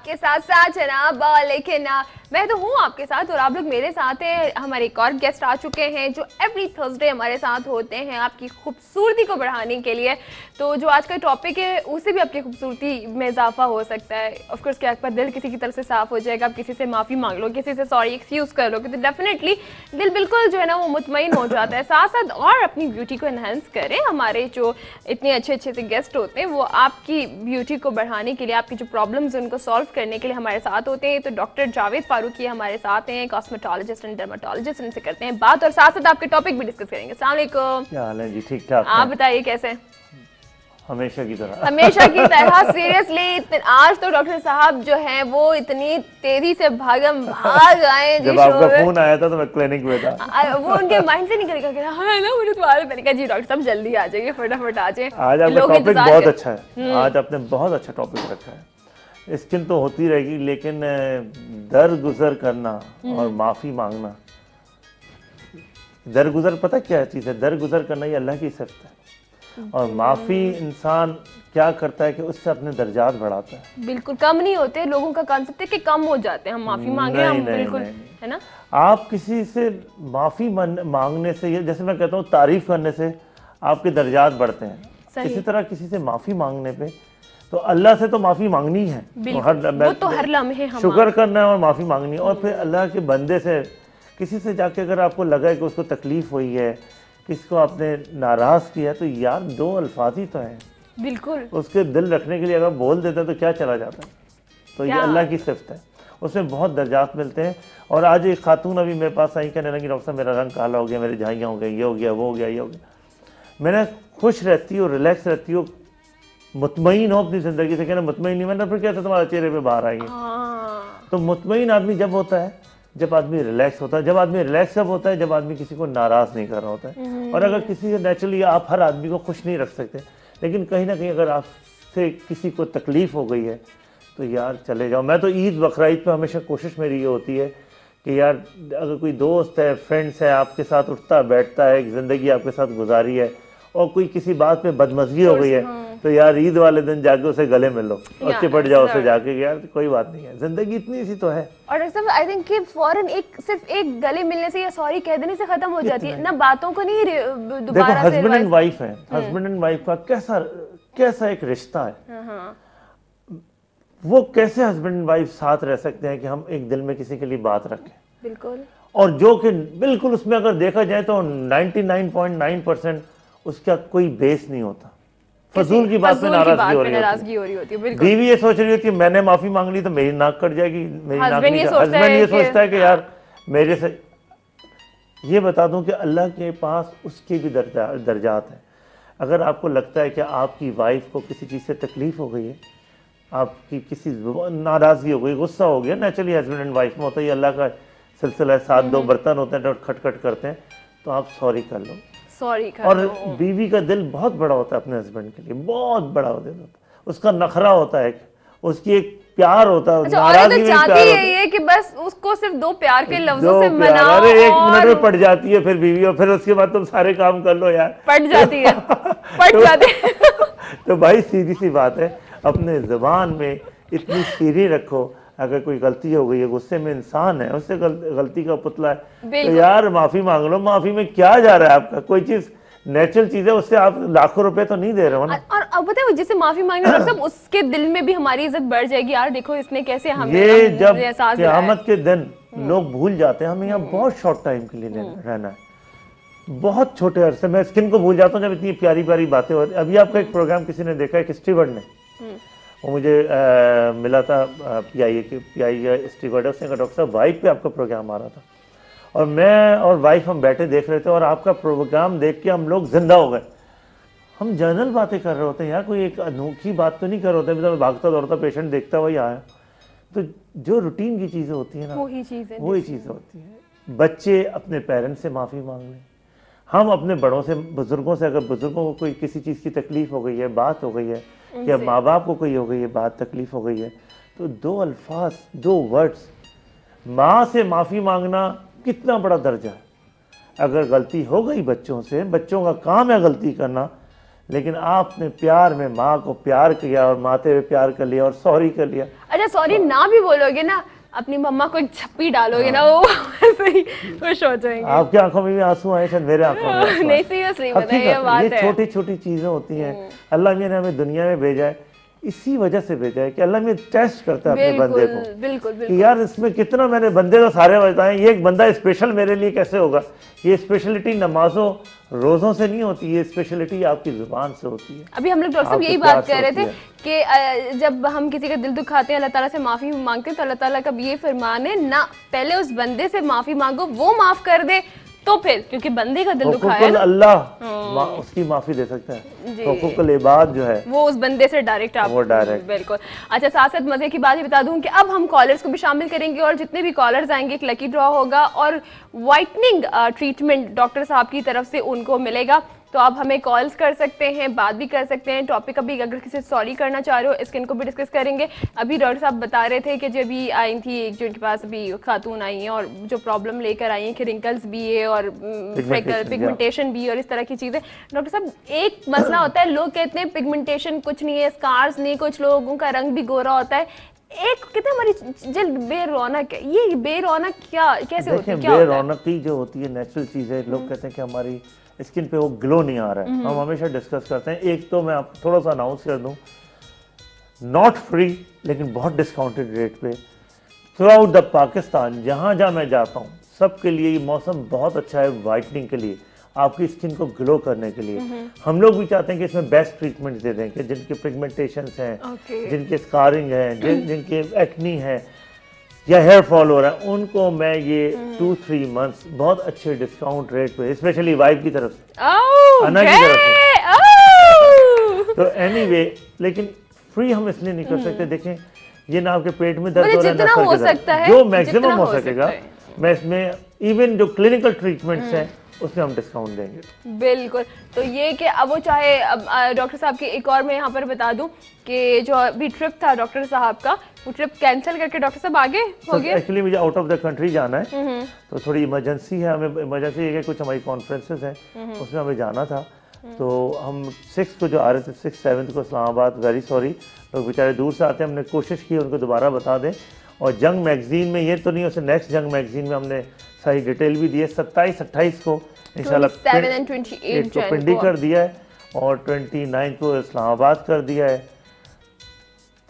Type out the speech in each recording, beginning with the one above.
आपके साथ साथ जनाब, लेकिन मैं तो हूँ आपके साथ और आप लोग मेरे साथ हैं। हमारे एक और गेस्ट आ चुके हैं जो एवरी थर्सडे हमारे साथ होते हैं आपकी खूबसूरती को बढ़ाने के लिए। तो जो आज का टॉपिक है उससे भी आपकी खूबसूरती में इजाफा हो सकता है। ऑफ कोर्स क्या आपका दिल किसी की तरफ से साफ हो जाएगा, आप किसी से माफ़ी मांग लो, किसी से सॉरी एक्सक्यूज़ कर लो, तो डेफिनेटली दिल बिल्कुल जो है ना वो मुतमईन हो जाता है। साथ साथ और अपनी ब्यूटी को एनहांस करें। हमारे जो इतने अच्छे अच्छे से गेस्ट होते हैं वो आपकी ब्यूटी को बढ़ाने के लिए, आपकी जो प्रॉब्लम्स हैं उनको सॉल्व करने के लिए हमारे साथ होते हैं। तो डॉक्टर जावेद फारूकी हमारे साथ हैं, कॉस्मेटोलॉजिस्ट एंड डर्मेटोलॉजिस्ट। इनसे करते हैं बात और साथ साथ आपके टॉपिक भी डिस्कस करेंगे। अस्सलाम वालेकुम। क्या हाल है जी? ठीक ठाक। आप बताइए कैसे हैं? हमेशा की तरह। हमेशा की तरह। सीरियसली आज तो डॉक्टर साहब जो हैं वो इतनी तेजी से भाग आए। जब आपका फोन आया था तो मैं क्लिनिक में था। वो उनके माइंड से निकल गया हाँ ना, मुझे तुम्हारे मैंने कहा जी डॉक्टर साहब जल्दी आ जाइए, फटाफट आ जाइए। आज आपका टॉपिक बहुत अच्छा है। आज आपने बहुत अच्छा टॉपिक रखा है। स्किन तो होती रहेगी लेकिन दरगुजर करना और माफी मांगना। दरगुजर पता क्या चीज़ है? दरगुजर करना ये अल्लाह की सिफत है और माफ़ी इंसान क्या करता है कि उससे अपने दर्जात बढ़ाता है। बिल्कुल कम नहीं होते। लोगों का कॉन्सेप्ट है कि कम हो जाते हैं, हम माफ़ी मांगे हम बिल्कुल है ना। आप किसी से माफ़ी मांगने से, जैसे मैं कहता हूँ तारीफ करने से आपके दर्जात बढ़ते हैं। इसी तरह किसी से माफ़ी मांगने पे तो अल्लाह से तो माफ़ी मांगनी है, तो हर लम्हे शुक्र करना है और माफ़ी मांगनी है। और फिर अल्लाह के बंदे से किसी से जाके अगर आपको लगा है कि उसको तकलीफ़ हुई है, किसको आपने नाराज़ किया, तो यार दो अल्फाज ही तो हैं। बिल्कुल उसके दिल रखने के लिए अगर बोल देते हैं तो क्या चला जाता है। तो ये अल्लाह की सिफत है, उसमें बहुत दर्जात मिलते हैं। और आज एक खातून अभी मेरे पास आई, कहने लगी डॉक्टर साहब मेरा रंग काला हो गया, मेरी झाइयाँ हो गई, ये हो गया, वो हो गया, ये हो गया। मैंने खुश रहती हो, रिलैक्स रहती हो, मुतमईन हो अपनी ज़िंदगी से। कहना मुतमईन नहीं, मैंने फिर क्या था तुम्हारे चेहरे पे बाहर आएंगे। तो मुतमईन आदमी जब होता है जब आदमी रिलैक्स होता है। जब आदमी रिलैक्स कब होता है? जब आदमी किसी को नाराज़ नहीं कर रहा होता है। और अगर किसी से नेचुरली आप हर आदमी को खुश नहीं रख सकते, लेकिन कहीं ना कहीं अगर आपसे किसी को तकलीफ़ हो गई है तो यार चले जाओ। मैं तो ईद बकरीद पे हमेशा कोशिश मेरी ये होती है कि यार अगर कोई दोस्त है, फ्रेंड्स है, आपके साथ उठता बैठता है, एक ज़िंदगी आपके साथ गुजारी है और कोई किसी बात पे बदमज़गी हो गई है तो यार ईद वाले दिन जाके उसे गले मिल लो और चिपट जाओ उसे जाके, यार कोई बात नहीं है, जिंदगी इतनी सी तो है। और सब आई थिंक कि फौरन सिर्फ एक गले मिलने से या सॉरी कह देने से खत्म हो जाती है ना, बातों को नहीं दोबारा से। हस्बैंड एंड वाइफ है, हस्बैंड एंड वाइफ का कैसा एक रिश्ता है, वो कैसे हस्बैंड एंड वाइफ साथ रह सकते हैं कि हम एक दिल में किसी के लिए बात रखें। बिल्कुल। और जो कि बिल्कुल उसमें अगर देखा जाए तो 99.9% उसका कोई बेस नहीं होता। फजूल की बात में नाराजगी हो रही होती है। बीवी ये सोच रही होती है मैंने माफी मांग ली तो मेरी नाक कट जाएगी, मेरी नाक नहीं। हस्बैंड ये सोचता है कि यार मेरे से। ये बता दूं कि अल्लाह के पास उसके भी दर्जात हैं। अगर आपको लगता है कि आपकी वाइफ को किसी चीज़ से तकलीफ हो गई है, आपकी किसी नाराज़गी हो गई, गुस्सा हो गया, नेचुरली हस्बैंड एंड वाइफ में होता है, अल्लाह का सिलसिला, साथ दो बर्तन होते हैं तो खटखट करते हैं, तो आप सॉरी कर लो। और बीवी का दिल बहुत बड़ा होता है अपने हस्बैंड के लिए, बहुत बड़ा दिल होता है। उसका नखरा होता है, उसकी एक प्यार होता है। नाराजगी में प्यार होता है कि बस उसको सिर्फ दो प्यार के लफ्जों से मनाओ। अरे एक मिनट में पट जाती है फिर बीवी, और फिर उसके बाद तुम सारे काम कर लो यार, पट जाती है पट जाती है। तो भाई सीधी सी बात है, अपने ज़बान में इतनी सीरी रखो। अगर कोई गलती हो गई है, गुस्से में इंसान है, उससे गलती का पुतला है, तो यार माफ़ी मांग लो। माफ़ी में क्या जा रहा है आपका? कोई चीज़ नेचुरल चीज़ है, उससे आप लाखों रुपए तो नहीं दे रहे हो ना। और अब पता है जिसे माफ़ी मांगने सब उसके दिल में भी हमारी इज्जत बढ़ जाएगी। यार देखो इसने कैसे हमें ये जब क़यामत के दिन लोग भूल जाते हैं हमें यहाँ बहुत शॉर्ट टाइम के लिए रहना है, बहुत छोटे अरसे में स्किन को भूल जाता हूँ जब इतनी प्यारी प्यारी बातें होती। अभी आपका एक प्रोग्राम किसी ने देखा है, एक स्टीवर्ड ने, वो मुझे मिला था पीआईए का स्टीवर्ड है, उसने कहा डॉक्टर साहब वाइफ पे आपका प्रोग्राम आ रहा था और मैं और वाइफ हम बैठे देख रहे थे और आपका प्रोग्राम देख के हम लोग जिंदा हो गए। हम जनरल बातें कर रहे होते हैं यार, कोई एक अनोखी बात तो नहीं कर रहे होते। मतलब भागता दौड़ता पेशेंट देखता वही आया, तो जो रूटीन की चीज़ें होती हैं ना वही चीज़ें होती हैं। बच्चे अपने पेरेंट्स से माफ़ी मांग लें, हम अपने बड़ों से, बुजुर्गों से, अगर बुजुर्गों को कोई किसी चीज़ की तकलीफ़ हो गई है, बात हो गई है, या माँ बाप को कोई हो गई है बात, तकलीफ़ हो गई है, तो दो अल्फाज, दो वर्ड्स, माँ से माफ़ी मांगना कितना बड़ा दर्जा है। अगर गलती हो गई बच्चों से, बच्चों का काम है गलती करना, लेकिन आपने प्यार में माँ को प्यार किया और माथे पे प्यार कर लिया और सॉरी कर लिया। अच्छा सॉरी ना भी बोलोगे ना, अपनी मम्मा को एक झप्पी डालोगे ना, वो ऐसे ही खुश हो जाएंगे। आपकी आंखों में भी आंसू आए, शायद मेरे आंखों में आंसू आए। नहीं सीरियसली बताइए, ये बात ये है। छोटी छोटी चीजें होती हैं। अल्लाह मियां ने हमें दुनिया में भेजा है, इसी वजह से भेजा है कि अल्लाह मियां टेस्ट करता है अपने बंदे को बिल्कुल बिल्कुल। कि यार इसमें कितना, मैंने बंदे तो सारे बताए, ये एक बंदा स्पेशल मेरे लिए कैसे होगा। ये स्पेशलिटी नमाजों रोज़ों से नहीं होती, ये स्पेशलिटी आपकी ज़ुबान से होती है। अभी हम लोग डॉक्टर साहब आपके यही प्यार बात से कर रहे थे होती है। कि जब हम किसी का दिल दुखाते हैं, अल्लाह ताला से माफ़ी मांगते हैं, तो अल्लाह ताला का भी ये फरमान है ना, पहले उस बंदे से माफ़ी मांगो, वो माफ़ कर दे, तो फिर क्योंकि बंदे का दिल दुखाया है ना, अल्लाह उसकी माफ़ी दे सकता है। हुकूकुल इबाद जो है वो उस बंदे से डायरेक्ट आप, वो डायरेक्ट। बिल्कुल। अच्छा साथ साथ मजे की बात ये बता दूं कि अब हम कॉलर्स को भी शामिल करेंगे और जितने भी कॉलर्स आएंगे एक लकी ड्रॉ होगा और वाइटनिंग ट्रीटमेंट डॉक्टर साहब की तरफ से उनको मिलेगा। तो आप हमें कॉल्स कर सकते हैं, बात भी कर सकते हैं, टॉपिक अभी अगर किसी से सॉरी करना चाह रहे हो स्किन को भी डिस्कस करेंगे। अभी डॉक्टर साहब बता रहे थे कि जब भी आई थी एक जो इनके पास अभी खातून आई हैं और जो प्रॉब्लम लेकर आई हैं कि रिंकल्स भी है और पिगमेंटेशन भी और इस तरह की चीज़ें। डॉक्टर साहब एक मसला होता है, लोग कहते हैं पिगमेंटेशन कुछ नहीं है, स्कार्स नहीं, कुछ लोगों का रंग भी गोरा होता है, एक कहते हैं हमारी जल्द बेरौनक है, ये बेरौनक क्या कैसे होती है? बेरौनकी जो होती है नेचुरल चीज़ है। लोग कहते हैं कि हमारी स्किन पे वो ग्लो नहीं आ रहा है, हम हमेशा डिस्कस करते हैं। एक तो मैं आपको थोड़ा सा अनाउंस कर दूं, नॉट फ्री लेकिन बहुत डिस्काउंटेड रेट पे थ्रू आउट द पाकिस्तान, जहाँ जहाँ मैं जाता हूँ सबके लिए ये मौसम बहुत अच्छा है वाइटनिंग के लिए, आपकी स्किन को ग्लो करने के लिए। हम लोग भी चाहते हैं कि इसमें बेस्ट ट्रीटमेंट दे दें कि जिनके पिगमेंटेशंस हैं, जिनके स्कारिंग है, जिनके एक्नी है या हेयर फॉल हो रहा है, उनको मैं ये 2-3 मंथ्स बहुत अच्छे डिस्काउंट रेट पे, स्पेशली वाइफ की तरफ से, अन्ना की तरफ से। तो एनीवे, लेकिन फ्री हम इसलिए नहीं कर सकते। देखें ये ना आपके पेट में दर्द हो रहा है, जितना हो सकता है, जो मैक्सिमम हो सकेगा मैं इसमें, इवन जो क्लिनिकल ट्रीटमेंट्स हैं उसमें हम डिस्काउंट देंगे। बिल्कुल। तो ये कि अब वो चाहे, अब डॉक्टर साहब की एक और मैं यहाँ पर बता दूं कि जो अभी ट्रिप था डॉक्टर साहब का, वो ट्रिप कैंसिल करके डॉक्टर साहब आगे हो गए। एक्चुअली मुझे आउट ऑफ द कंट्री जाना है, तो थोड़ी इमरजेंसी है, हमें इमरजेंसी है कि कुछ हमारी कॉन्फ्रेंसेस हैं उसमें हमें जाना था। तो हम 6 को जो आ रहे थे, 6-7 को इस्लामाबाद, वेरी सॉरी, लोग बेचारे दूर से आते हैं, हमने कोशिश की उनको दोबारा बता दें। और जंग मैगजीन में ये तो नहीं, उससे नेक्स्ट जंग मैगजीन में हमने सारी डिटेल भी दी है। 27-28 को इंशाल्लाह 27 and 28 को पिंडी कर दिया है और 29 को इस्लामाबाद कर दिया है,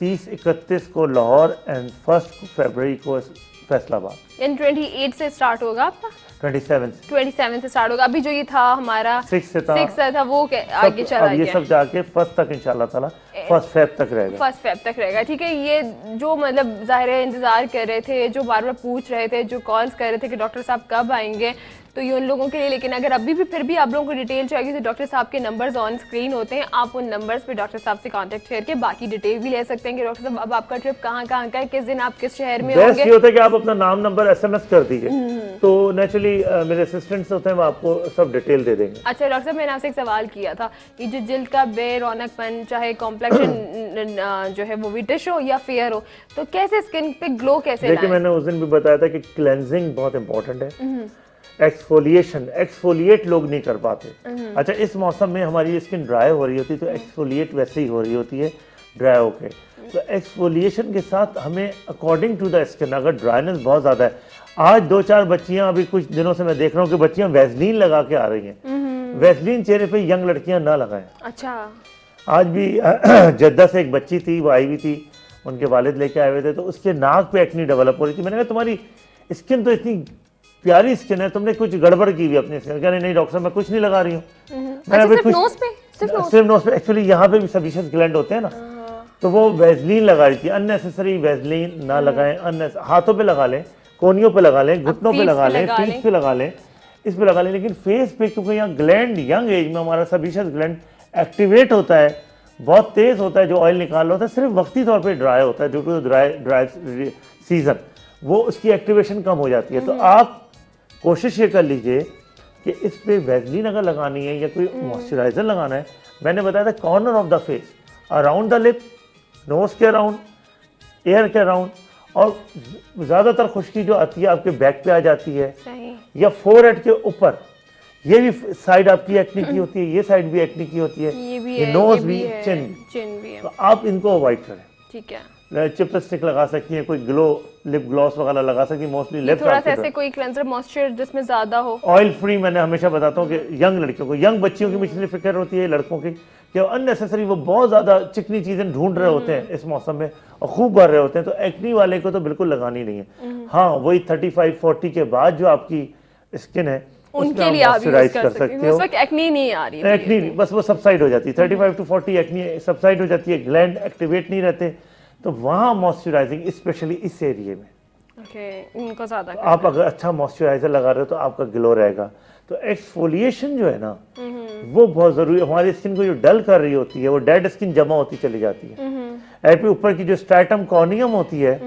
30-31 को लाहौर एंड 1 फरवरी को फैसलाबाद। इन 28 से स्टार्ट होगा आपका? 27 से स्टार्ट होगा। अभी जो ये था हमारा 6 से था वो आगे चला गया, ये सब जाके 1 तक इंशाल्लाह ताला 1 फेब तक रहेगा। 1 फेब तक रहेगा, ठीक है। ये जो मतलब ज़ाहिर है इंतजार कर रहे थे, जो बार बार पूछ रहे थे, जो कॉल्स कर रहे थे कि डॉक्टर साहब कब आएंगे, तो ये उन लोगों के लिए। लेकिन अगर अभी भी फिर भी आप लोगों को डिटेल चाहिए तो डॉक्टर साहब के नंबर्स ऑन स्क्रीन होते हैं, आप उन नंबर्स पे डॉक्टर साहब से कांटेक्ट करके बाकी डिटेल भी ले सकते हैं कि डॉक्टर साहब अब आपका ट्रिप कहाँ का है, किस दिन आप किस शहर में होंगे। ये होता है कि आप अपना नाम नंबर SMS कर दीजिए, तो नेचुरली मेरे असिस्टेंट्स होते हैं वो आपको सब डिटेल दे देंगे। अच्छा डॉक्टर साहब, मैंने आपसे एक सवाल किया था, ये जो जिल्द का बेरौनकपन, चाहे कॉम्प्लेक्शन जो है वो विटिश हो या फेयर हो, तो कैसे स्किन पे ग्लो कैसे देखिए, मैंने उस दिन भी बताया था कि क्लेंजिंग बहुत इंपॉर्टेंट है, एक्सफोलिएट लोग नहीं कर पाते। अच्छा, इस मौसम में हमारी स्किन ड्राई हो रही होती है तो एक्सफोलिएट वैसे ही हो रही होती है ड्राई होके। तो एक्सफोलिएशन के साथ हमें अकॉर्डिंग टू द स्किन, अगर ड्राइनेस बहुत ज़्यादा है, आज 2-4 बच्चियां, अभी कुछ दिनों से मैं देख रहा हूँ कि बच्चियां वैसलीन लगा के आ रही हैं। वैसलीन चेहरे पे यंग लड़कियां ना लगाएं। अच्छा, आज भी जद्दा से एक बच्ची थी, वो आई हुई थी, उनके वालिद लेके आए हुए थे, तो उसके नाक पे एक्नी डेवलप हो रही थी। मैंने कहा तुम्हारी स्किन तो इतनी प्यारी स्किन है, तुमने कुछ गड़बड़ की हुई अपनी स्किन। कहने नहीं डॉक्टर साहब मैं कुछ नहीं लगा रही हूँ, मैंने सिर्फ नोज पे। एक्चुअली यहाँ पे भी सबीशियस ग्लैंड होते हैं ना, तो वो वैसलीन लगा रही थी। अननेसेसरी वैसलीन ना लगाएं, हाथों पे लगा लें, कोनियों पे लगा लें, घुटनों पे लगा लें, फीट पे लगा लें, इस पे लगा लें, लेकिन फेस पे, क्योंकि यहाँ ग्लैंड यंग एज में हमारा सबीशियस ग्लैंड एक्टिवेट होता है, बहुत तेज होता है, जो ऑयल निकाल होता है, सिर्फ वक्ती तौर पे ड्राई होता है ड्यू टू ड्राई सीजन, वो उसकी एक्टिवेशन कम हो जाती है। तो आप कोशिश ये कर लीजिए कि इस पे वैसलीन अगर लगानी है या कोई मॉइस्चराइजर लगाना है, मैंने बताया था corner of the face, around the lip, nose के अराउंड, एयर के अराउंड, और ज़्यादातर खुश्की जो आती है आपके बैक पे आ जाती है या फोरहेड के ऊपर, ये भी साइड आपकी एक्ने की होती है, ये साइड भी एक्ने की होती है, ये भी भी ये है, नोज ये भी, है, चिन भी है। तो आप इनको अवॉइड करें। ठीक है, चिपस्टिक लगा सकती हैं, कोई लिप ग्लॉस वगैरह लगा सकती है, मोस्टली लिप्स। थोड़ा सा ऐसे कोई क्लेंजर मॉइस्चर जिसमें ज्यादा हो। ऑयल फ्री मैंने हमेशा बताता हूँ कि यंग लड़कियों को, यंग बच्चियों की मुझे फिक्र होती है, लड़कों की, कि अननेसेसरी वो बहुत ज्यादा चिकनी चीजें ढूंढ रहे होते हैं इस मौसम में और खूब भर रहे होते हैं, तो एक्नी वाले को तो बिल्कुल लगानी नहीं है। हाँ, वही 35-40 के बाद जो आपकी स्किन है उनके लिए आप यूज कर सकते हो, उस वक्त एक्नी नहीं आ रही है, एक्नी नहीं, बस वो सबसाइड हो जाती है। 35 to 40 एक्नी सबसाइड हो जाती है, ग्लैंड एक्टिवेट नहीं रहते, तो वहाँ मॉइस्चराइजिंग स्पेशली इस एरिए में उनको ज्यादा आप अगर अच्छा मॉइस्चराइजर लगा रहे हो तो आपका ग्लो रहेगा। तो एक्सफोलिएशन जो है ना वो बहुत जरूरी है। हमारी स्किन को जो डल कर रही होती है वो डेड स्किन जमा होती चली जाती है। एपी ऊपर की जो स्ट्रैटम कॉर्नियम होती है,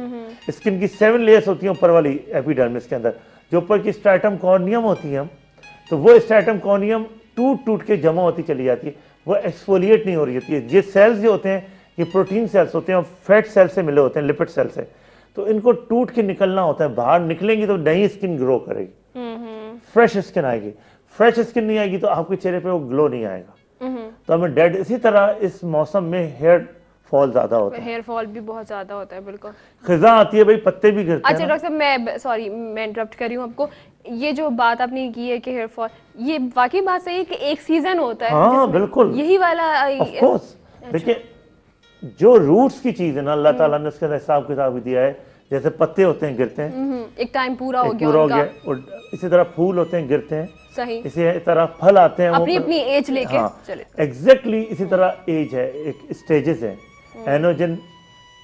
स्किन की 7 लेयर्स होती हैं ऊपर वाली एपिडर्मिस के अंदर, जो ऊपर की स्ट्रैटम कॉर्नियम होती है, तो वो स्ट्रैटम कॉर्नियम टूट टूट के जमा होती चली जाती है, वो एक्सफोलिएट नहीं हो रही होती है। ये सेल्स जो होते हैं ये प्रोटीन सेल्स होते हैं और फैट सेल से मिले होते हैं, लिपिड सेल से, तो इनको टूट के निकलना होता है, बाहर निकलेंगी तो नई स्किन ग्रो करेगी, फ्रेश स्किन आएगी। फ्रेश स्किन नहीं आएगी तो आपके चेहरे पे वो ग्लो नहीं आएगा। तो हमें डेड, इसी तरह इस मौसम में हेयर फॉल ज्यादा होता है, हेयर फॉल भी बहुत ज्यादा होता है, बिल्कुल खिजा आती है भाई, पत्ते भी गिरते हैं। अच्छा डॉक्टर साहब, मैं सॉरी मैं इंटरप्ट कर रही हूँ आपको, ये जो बात आपने की है कि हेयर फॉल, ये वाकई बात सही है कि एक सीजन होता है? हाँ बिल्कुल, यही वाला। Of course. देखिए जो रूट्स की चीज है ना, अल्लाह ताला ने उसका हिसाब किताब भी दिया है। जैसे पत्ते होते हैं गिरते हैं, एक टाइम पूरा हो पूरा हो गया, और इसी तरह फूल होते हैं गिरते हैं, सही, इसी तरह फल आते हैं, अपनी अपनी एज लेके। हाँ, चले एग्जैक्टली इसी तरह एज है, एक स्टेजेस है, एनोजन,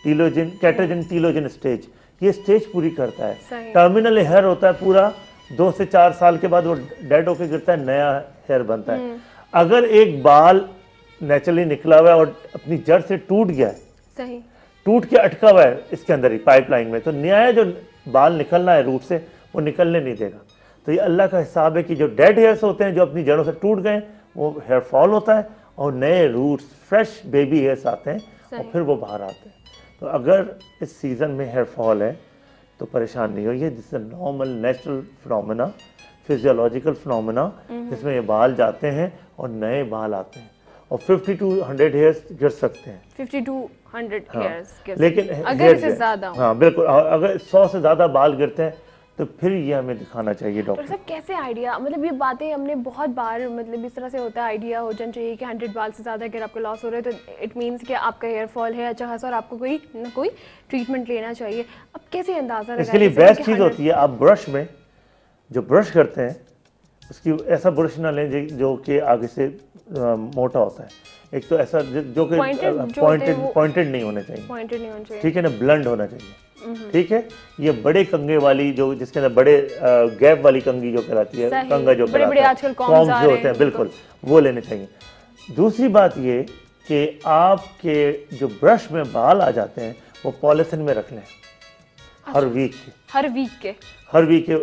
टीलोजन, कैटोजन, टीलोजन स्टेज, ये स्टेज पूरी करता है। टर्मिनल हेयर होता है पूरा, 2 से 4 साल के बाद वो डेड होके गिरता है, नया हेयर बनता है। अगर एक बाल नेचुरली निकला हुआ है और अपनी जड़ से टूट गया है, सही, टूट के अटका हुआ है इसके अंदर ही पाइपलाइन में, तो नया जो बाल निकलना है रूट से वो निकलने नहीं देगा। तो ये अल्लाह का हिसाब है कि जो डेड हेयर्स होते हैं, जो अपनी जड़ों से टूट गए, वो हेयर फॉल होता है और नए रूट्स, फ्रेश बेबी हेयर्स आते हैं और फिर वो बाहर आते हैं। तो अगर इस सीजन में हेयर फॉल है तो परेशान नहीं होइए, this is normal natural phenomena, physiological phenomena, जिसमें ये बाल जाते हैं और नए बाल आते हैं, और 50 to 100 हेयर्स गिर सकते हैं। 50 to 100 हेयर्स गिर लेकिन सकते हैं अगर इससे ज्यादा हो। हाँ बिल्कुल, अगर 100 से ज्यादा बाल गिरते हैं तो फिर ये हमें दिखाना चाहिए डॉक्टर। साहब कैसे आइडिया, मतलब ये बातें हमने बहुत बार, मतलब इस तरह से होता है, आइडिया हो जाना चाहिए कि 100 बाल से ज़्यादा अगर आपको लॉस हो रहा है तो इट मीन्स कि आपका हेयर फॉल है अच्छा खासा और आपको कोई ना कोई ट्रीटमेंट लेना चाहिए। अब कैसे अंदाज़ा लगाएं? इसके लिए बेस्ट चीज़ होती है, आप ब्रश में जो ब्रश करते हैं उसकी ऐसा ब्रश ना लें जो कि आगे से मोटा होता है, एक तो ऐसा जो कि पॉइंटेड नहीं होना चाहिए, ठीक है ना, ब्लंड होना चाहिए, ठीक है। ये बड़े कंगे वाली जो जिसके अंदर बड़े गैप वाली कंगी जो कराती है, कंगा जो कराता है, कॉम्स जो होते हैं, बिल्कुल वो लेने चाहिए। दूसरी बात ये कि आपके जो ब्रश में बाल आ जाते हैं वो पॉलिथिन में रख लें, हर वीक के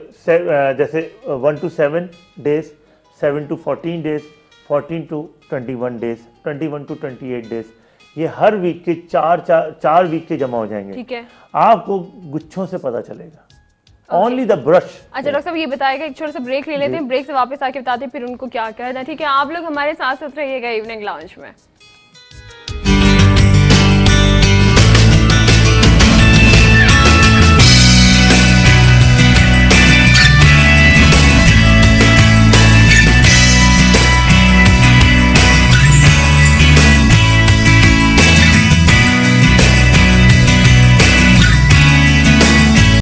जैसे 1 to 7 days, 7 to 14 days, 14 to 21 days, 21 to 28 days, ये हर वीक के चार वीक के जमा हो जाएंगे। ठीक है, आपको गुच्छों से पता चलेगा। Only the brush. अच्छा डॉक्टर साहब ये बताएगा, एक छोटा सा ब्रेक ले लेते हैं, ब्रेक से वापस आके बताते हैं फिर उनको क्या करना है। ठीक है, आप लोग हमारे साथ रहिएगा इवनिंग लाउंज में।